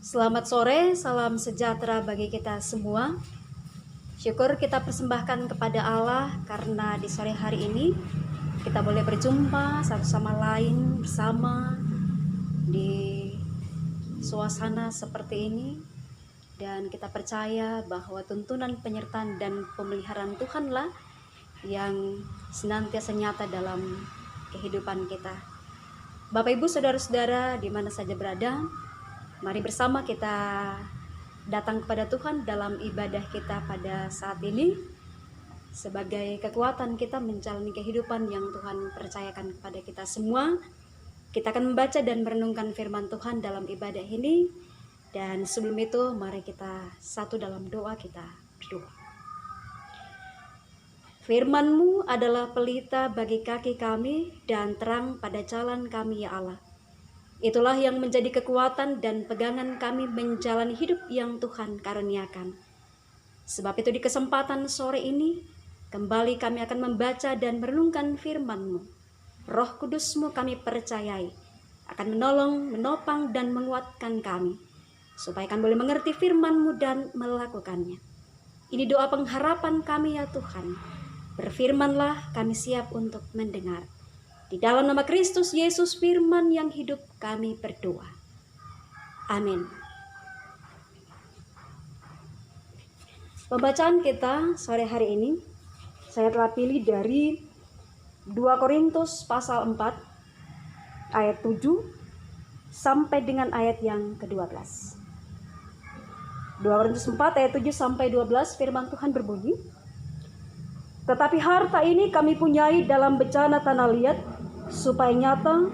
Selamat sore, salam sejahtera bagi kita semua. Syukur kita persembahkan kepada Allah karena di sore hari ini kita boleh berjumpa satu sama lain bersama di suasana seperti ini. Dan kita percaya bahwa tuntunan penyertaan dan pemeliharaan Tuhanlah yang senantiasa nyata dalam kehidupan kita. Bapak Ibu saudara-saudara di mana saja berada, mari bersama kita datang kepada Tuhan dalam ibadah kita pada saat ini sebagai kekuatan kita menjalani kehidupan yang Tuhan percayakan kepada kita semua. Kita akan membaca dan merenungkan firman Tuhan dalam ibadah ini, dan sebelum itu mari kita satu dalam doa kita berdoa. Firman-Mu adalah pelita bagi kaki kami dan terang pada jalan kami, ya Allah. Itulah yang menjadi kekuatan dan pegangan kami menjalani hidup yang Tuhan karuniakan. Sebab itu di kesempatan sore ini, kembali kami akan membaca dan merenungkan firman-Mu. Roh Kudus-Mu kami percayai, akan menolong, menopang, dan menguatkan kami, supaya kami boleh mengerti firman-Mu dan melakukannya. Ini doa pengharapan kami, ya Tuhan. Berfirmanlah, kami siap untuk mendengar. Di dalam nama Kristus Yesus firman yang hidup kami berdoa. Amin. Pembacaan kita sore hari ini saya telah pilih dari 2 Korintus pasal 4 ayat 7 sampai dengan ayat yang ke-12. 2 Korintus 4 ayat 7 sampai 12 firman Tuhan berbunyi, "Tetapi harta ini kami punyai dalam bejana tanah liat, supaya nyata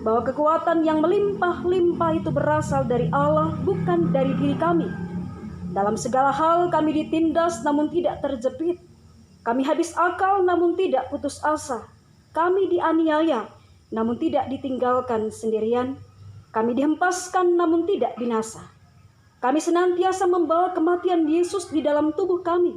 bahwa kekuatan yang melimpah-limpah itu berasal dari Allah, bukan dari diri kami. Dalam segala hal kami ditindas namun tidak terjepit. Kami habis akal namun tidak putus asa. Kami dianiaya namun tidak ditinggalkan sendirian. Kami dihempaskan namun tidak binasa. Kami senantiasa membawa kematian Yesus di dalam tubuh kami,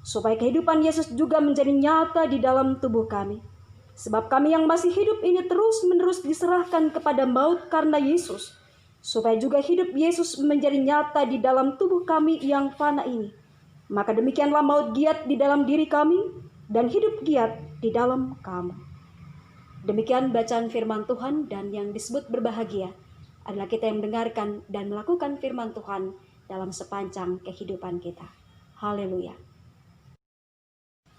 supaya kehidupan Yesus juga menjadi nyata di dalam tubuh kami. Sebab kami yang masih hidup ini terus-menerus diserahkan kepada maut karena Yesus, supaya juga hidup Yesus menjadi nyata di dalam tubuh kami yang fana ini. Maka demikianlah maut giat di dalam diri kami, dan hidup giat di dalam kamu." Demikian bacaan firman Tuhan, dan yang disebut berbahagia adalah kita yang mendengarkan dan melakukan firman Tuhan dalam sepanjang kehidupan kita. Haleluya.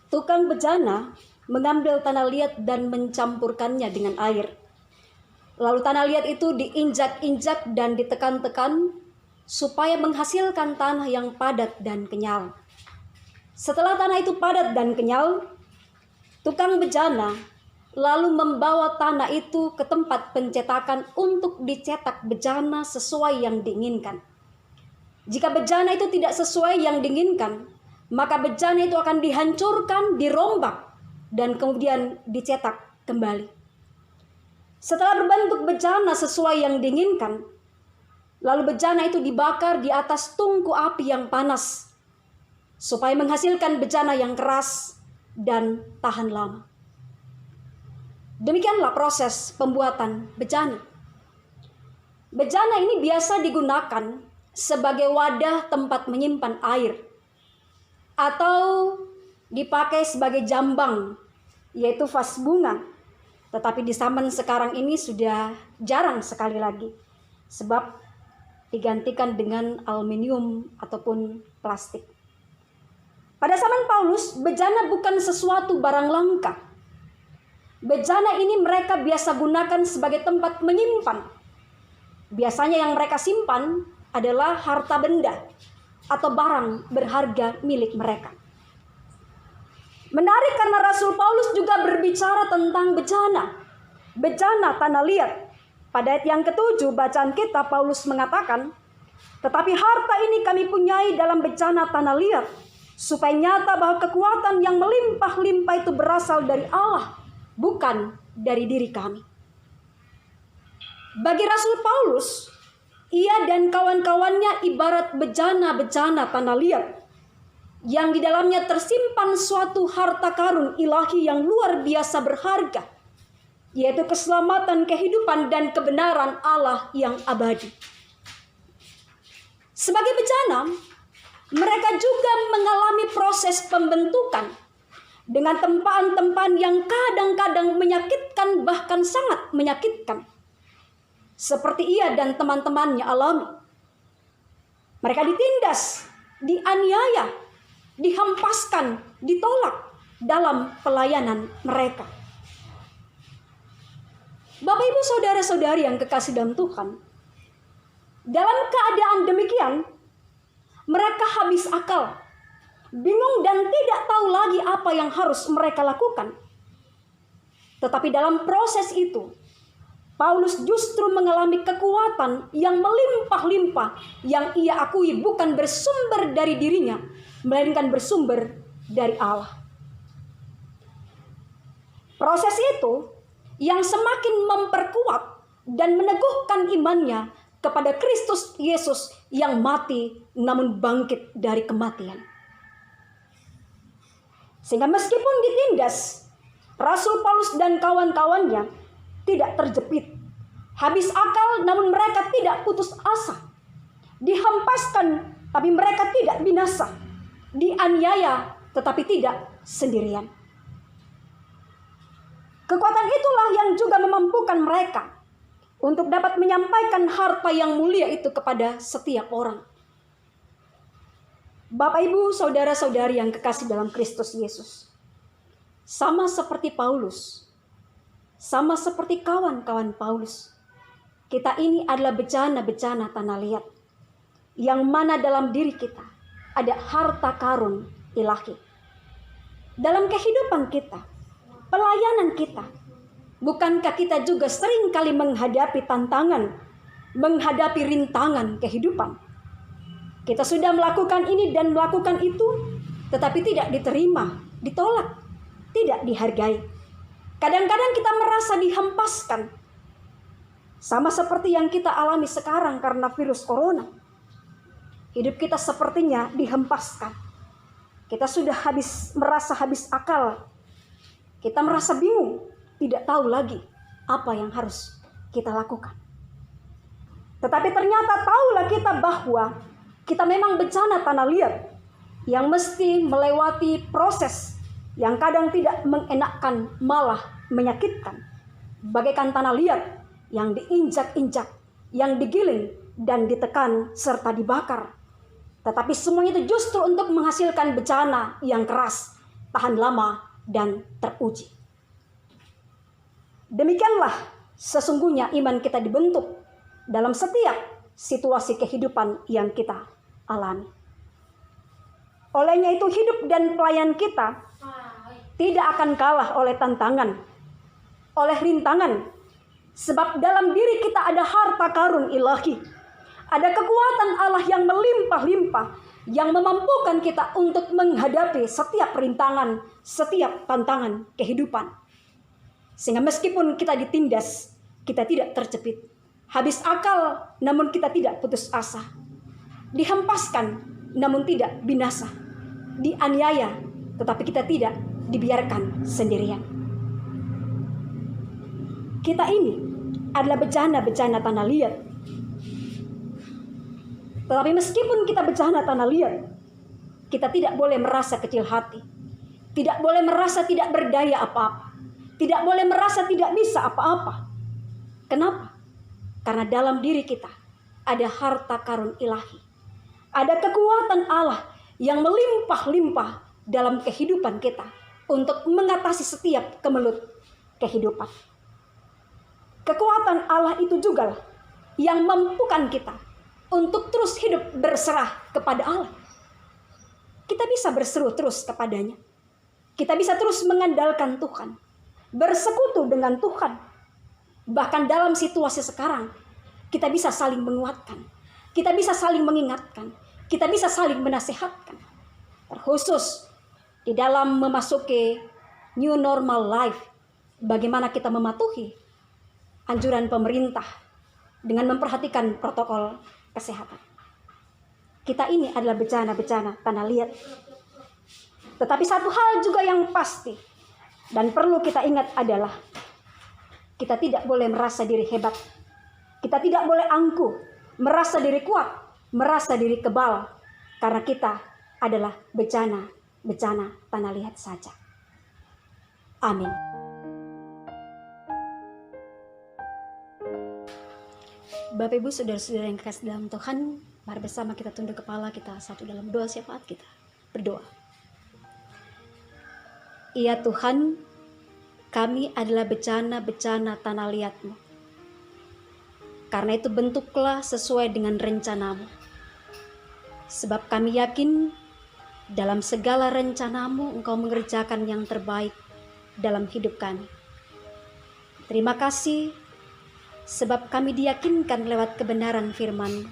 Tukang bejana mengambil tanah liat dan mencampurkannya dengan air. Lalu tanah liat itu diinjak-injak dan ditekan-tekan supaya menghasilkan tanah yang padat dan kenyal. Setelah tanah itu padat dan kenyal, tukang bejana lalu membawa tanah itu ke tempat pencetakan untuk dicetak bejana sesuai yang diinginkan. Jika bejana itu tidak sesuai yang diinginkan, maka bejana itu akan dihancurkan, dirombak, dan kemudian dicetak kembali. Setelah berbentuk bejana sesuai yang diinginkan, lalu bejana itu dibakar di atas tungku api yang panas, supaya menghasilkan bejana yang keras dan tahan lama. Demikianlah proses pembuatan bejana. Bejana ini biasa digunakan sebagai wadah tempat menyimpan air, atau dipakai sebagai jambang, yaitu vas bunga. Tetapi di zaman sekarang ini sudah jarang sekali lagi, sebab digantikan dengan aluminium ataupun plastik. Pada zaman Paulus, bejana bukan sesuatu barang langka. Bejana ini mereka biasa gunakan sebagai tempat menyimpan. Biasanya yang mereka simpan adalah harta benda atau barang berharga milik mereka. Menarik karena Rasul Paulus juga berbicara tentang bejana tanah liat. Pada ayat yang ke-7 bacaan kita, Paulus mengatakan, "Tetapi harta ini kami punyai dalam bejana tanah liat, supaya nyata bahwa kekuatan yang melimpah-limpah itu berasal dari Allah, bukan dari diri kami." Bagi Rasul Paulus, ia dan kawan-kawannya ibarat bejana-bejana tanah liat, yang di dalamnya tersimpan suatu harta karun ilahi yang luar biasa berharga, yaitu keselamatan, kehidupan, dan kebenaran Allah yang abadi. Sebagai bejana, mereka juga mengalami proses pembentukan dengan tempaan-tempaan yang kadang-kadang menyakitkan, bahkan sangat menyakitkan. Seperti ia dan teman-temannya alami. Mereka ditindas, dianiaya, dihampaskan, ditolak dalam pelayanan mereka. Bapak, Ibu, saudara-saudari yang kekasih dalam Tuhan, dalam keadaan demikian, mereka habis akal, bingung dan tidak tahu lagi apa yang harus mereka lakukan. Tetapi dalam proses itu, Paulus justru mengalami kekuatan yang melimpah-limpah yang ia akui bukan bersumber dari dirinya, melainkan bersumber dari Allah. Proses itu yang semakin memperkuat dan meneguhkan imannya kepada Kristus Yesus yang mati namun bangkit dari kematian. Sehingga meskipun ditindas, Rasul Paulus dan kawan-kawannya tidak terjepit, habis akal namun mereka tidak putus asa, dihampaskan tapi mereka tidak binasa, dianiaya tetapi tidak sendirian. Kekuatan itulah yang juga memampukan mereka untuk dapat menyampaikan harta yang mulia itu kepada setiap orang. Bapak, Ibu, saudara-saudari yang kekasih dalam Kristus Yesus, sama seperti Paulus, sama seperti kawan-kawan Paulus, kita ini adalah bejana-bejana tanah liat, yang mana dalam diri kita ada harta karun ilahi. Dalam kehidupan kita, pelayanan kita, bukankah kita juga sering kali menghadapi tantangan, menghadapi rintangan kehidupan? Kita sudah melakukan ini dan melakukan itu, tetapi tidak diterima, ditolak, tidak dihargai. Kadang-kadang kita merasa dihempaskan. Sama seperti yang kita alami sekarang karena virus corona. Hidup kita sepertinya dihempaskan. Kita sudah merasa habis akal. Kita merasa bingung, tidak tahu lagi apa yang harus kita lakukan. Tetapi ternyata tahulah kita bahwa kita memang bejana tanah liat yang mesti melewati proses yang kadang tidak mengenakkan, malah menyakitkan. Bagaikan tanah liat yang diinjak-injak, yang digiling dan ditekan serta dibakar. Tetapi semuanya itu justru untuk menghasilkan bejana yang keras, tahan lama dan teruji. Demikianlah sesungguhnya iman kita dibentuk dalam setiap situasi kehidupan yang kita alami. Olehnya itu hidup dan pelayanan kita tidak akan kalah oleh tantangan, oleh rintangan. Sebab dalam diri kita ada harta karun ilahi. Ada kekuatan Allah yang melimpah-limpah, yang memampukan kita untuk menghadapi setiap rintangan, setiap tantangan kehidupan. Sehingga meskipun kita ditindas, kita tidak terjepit. Habis akal, namun kita tidak putus asa. Dihempaskan, namun tidak binasa. Dianiaya, tetapi kita tidak dibiarkan sendirian. Kita ini adalah bejana-bejana tanah liat. Tetapi meskipun kita bejana tanah liat, kita tidak boleh merasa kecil hati. Tidak boleh merasa tidak berdaya apa-apa. Tidak boleh merasa tidak bisa apa-apa. Kenapa? Karena dalam diri kita ada harta karun ilahi. Ada kekuatan Allah yang melimpah-limpah dalam kehidupan kita untuk mengatasi setiap kemelut kehidupan. Kekuatan Allah itu juga yang mampukan kita untuk terus hidup berserah kepada Allah. Kita bisa berseru terus kepadanya. Kita bisa terus mengandalkan Tuhan, bersekutu dengan Tuhan. Bahkan dalam situasi sekarang, kita bisa saling menguatkan. Kita bisa saling mengingatkan. Kita bisa saling menasehatkan. Terkhusus di dalam memasuki new normal life, bagaimana kita mematuhi anjuran pemerintah dengan memperhatikan protokol kesehatan. Kita ini adalah bejana-bejana tanah liat. Tetapi satu hal juga yang pasti dan perlu kita ingat adalah kita tidak boleh merasa diri hebat. Kita tidak boleh angkuh, merasa diri kuat, merasa diri kebal karena kita adalah bencana tanah liat saja. Amin. Bapak Ibu saudara-saudara yang kasih dalam Tuhan, mari bersama kita tunduk kepala kita satu dalam doa syafaat kita. Berdoa. Ya Tuhan, kami adalah bencana tanah liat-Mu. Karena itu bentuklah sesuai dengan rencana-Mu. Sebab kami yakin dalam segala rencana-Mu Engkau mengerjakan yang terbaik dalam hidup kami. Terima kasih sebab kami diyakinkan lewat kebenaran firman-Mu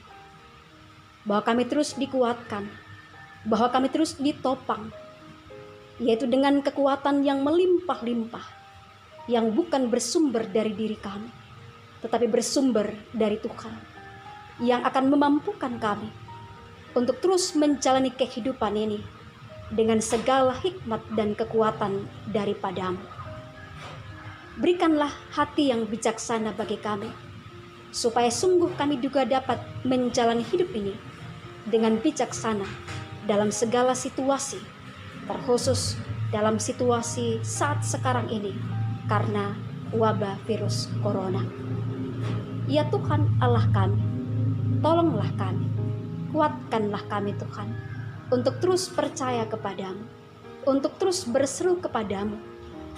bahwa kami terus dikuatkan, bahwa kami terus ditopang, yaitu dengan kekuatan yang melimpah-limpah, yang bukan bersumber dari diri kami, tetapi bersumber dari Tuhan, yang akan memampukan kami untuk terus menjalani kehidupan ini dengan segala hikmat dan kekuatan daripada-Mu. Berikanlah hati yang bijaksana bagi kami, supaya sungguh kami juga dapat menjalani hidup ini dengan bijaksana dalam segala situasi, terkhusus dalam situasi saat sekarang ini karena wabah virus corona. Ya Tuhan Allah kami, tolonglah kami, kuatkanlah kami Tuhan, untuk terus percaya kepadamu, untuk terus berseru kepadamu,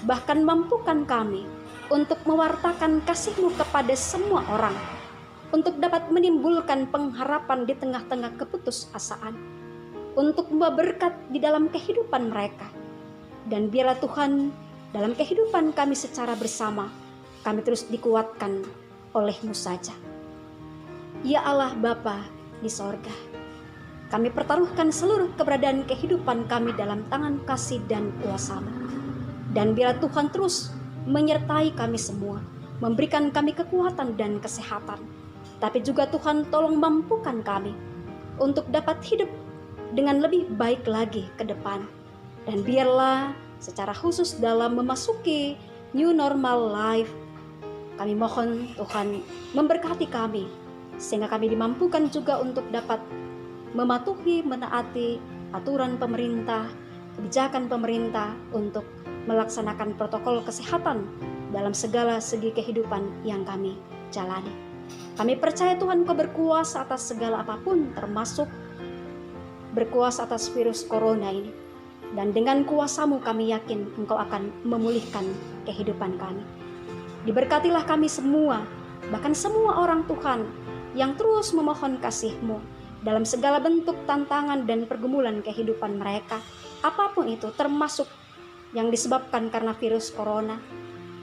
bahkan mampukan kami untuk mewartakan kasih-Mu kepada semua orang, untuk dapat menimbulkan pengharapan di tengah-tengah keputusasaan, untuk membawa berkat di dalam kehidupan mereka. Dan biarlah Tuhan, dalam kehidupan kami secara bersama, kami terus dikuatkan oleh-Mu saja. Ya Allah Bapa di sorga, kami pertaruhkan seluruh keberadaan kehidupan kami dalam tangan kasih dan kuasa-Mu. Dan biarlah Tuhan terus menyertai kami semua, memberikan kami kekuatan dan kesehatan. Tapi juga Tuhan tolong mampukan kami untuk dapat hidup dengan lebih baik lagi ke depan. Dan biarlah secara khusus dalam memasuki new normal life, kami mohon Tuhan memberkati kami, sehingga kami dimampukan juga untuk dapat mematuhi, menaati aturan pemerintah, kebijakan pemerintah untuk melaksanakan protokol kesehatan dalam segala segi kehidupan yang kami jalani. Kami percaya Tuhan Engkau berkuasa atas segala apapun, termasuk berkuasa atas virus corona ini. Dan dengan kuasa-Mu kami yakin Engkau akan memulihkan kehidupan kami. Diberkatilah kami semua, bahkan semua orang Tuhan yang terus memohon kasih-Mu dalam segala bentuk tantangan dan pergumulan kehidupan mereka, apapun itu, termasuk yang disebabkan karena virus corona.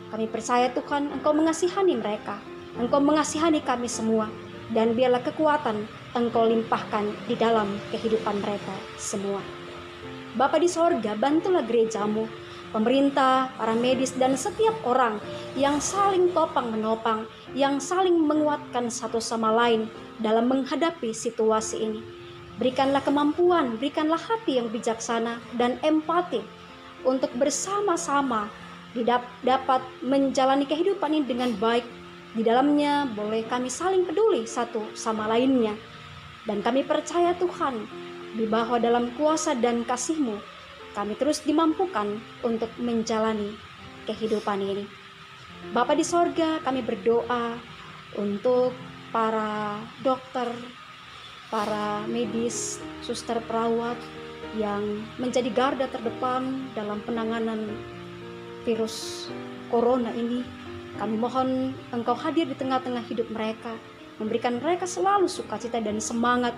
Kami percaya Tuhan Engkau mengasihani mereka, Engkau mengasihani kami semua, dan biarlah kekuatan Engkau limpahkan di dalam kehidupan mereka semua. Bapa di sorga, bantulah gereja-Mu, pemerintah, para medis, dan setiap orang yang saling topang menopang, yang saling menguatkan satu sama lain dalam menghadapi situasi ini. Berikanlah kemampuan, berikanlah hati yang bijaksana dan empati untuk bersama-sama dapat menjalani kehidupan ini dengan baik. Di dalamnya boleh kami saling peduli satu sama lainnya. Dan kami percaya Tuhan, di bawah dalam kuasa dan kasih-Mu, kami terus dimampukan untuk menjalani kehidupan ini. Bapa di sorga, kami berdoa untuk para dokter, para medis, suster perawat yang menjadi garda terdepan dalam penanganan virus corona ini. Kami mohon Engkau hadir di tengah-tengah hidup mereka, memberikan mereka selalu sukacita dan semangat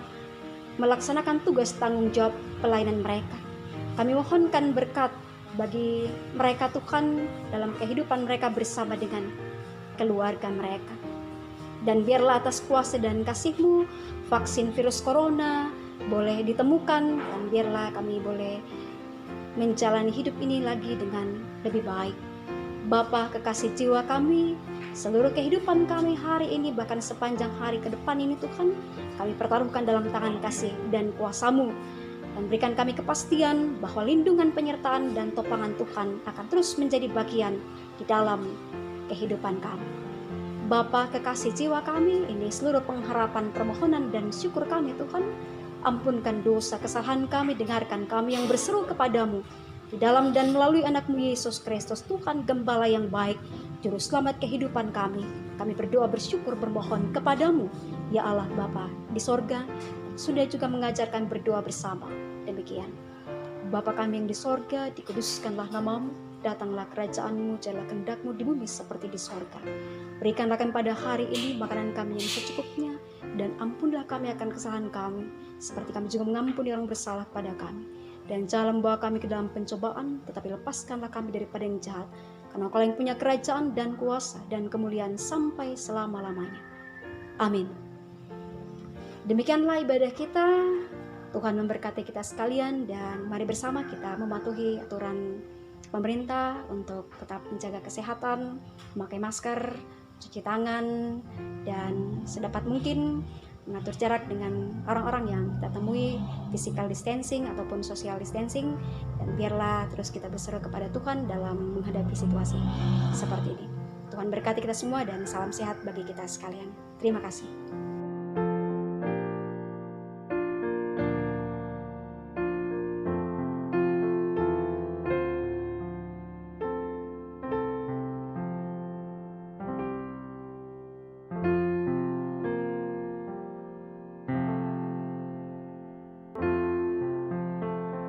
melaksanakan tugas tanggung jawab pelayanan mereka. Kami mohonkan berkat bagi mereka Tuhan dalam kehidupan mereka bersama dengan keluarga mereka. Dan biarlah atas kuasa dan kasih-Mu, vaksin virus corona boleh ditemukan, dan biarlah kami boleh menjalani hidup ini lagi dengan lebih baik. Bapa, kekasih jiwa kami, seluruh kehidupan kami hari ini, bahkan sepanjang hari ke depan ini Tuhan, kami pertaruhkan dalam tangan kasih dan kuasa-Mu, dan berikan kami kepastian bahwa lindungan, penyertaan, dan topangan Tuhan akan terus menjadi bagian di dalam kehidupan kami. Bapa kekasih jiwa kami, ini seluruh pengharapan, permohonan dan syukur kami Tuhan. Ampunkan dosa kesalahan kami, dengarkan kami yang berseru kepadamu. Di dalam dan melalui anakmu Yesus Kristus, Tuhan Gembala yang baik, Juru Selamat kehidupan kami. Kami berdoa bersyukur bermohon kepadamu, ya Allah Bapa di sorga, sudah juga mengajarkan berdoa bersama. Demikian. Bapa kami yang di sorga, dikuduskanlah namamu, datanglah kerajaanmu, jadilah kehendakmu di bumi seperti di sorga. Berikanlah kami pada hari ini makanan kami yang secukupnya, dan ampunlah kami akan kesalahan kami, seperti kami juga mengampuni orang bersalah pada kami. Dan jangan membawa kami ke dalam pencobaan, tetapi lepaskanlah kami daripada yang jahat, karena Engkau yang punya kerajaan dan kuasa dan kemuliaan sampai selama-lamanya. Amin. Demikianlah ibadah kita. Tuhan memberkati kita sekalian, dan mari bersama kita mematuhi aturan pemerintah untuk tetap menjaga kesehatan, memakai masker, cuci tangan, dan sedapat mungkin mengatur jarak dengan orang-orang yang kita temui, physical distancing ataupun social distancing, dan biarlah terus kita berseru kepada Tuhan dalam menghadapi situasi seperti ini. Tuhan berkati kita semua dan salam sehat bagi kita sekalian. Terima kasih.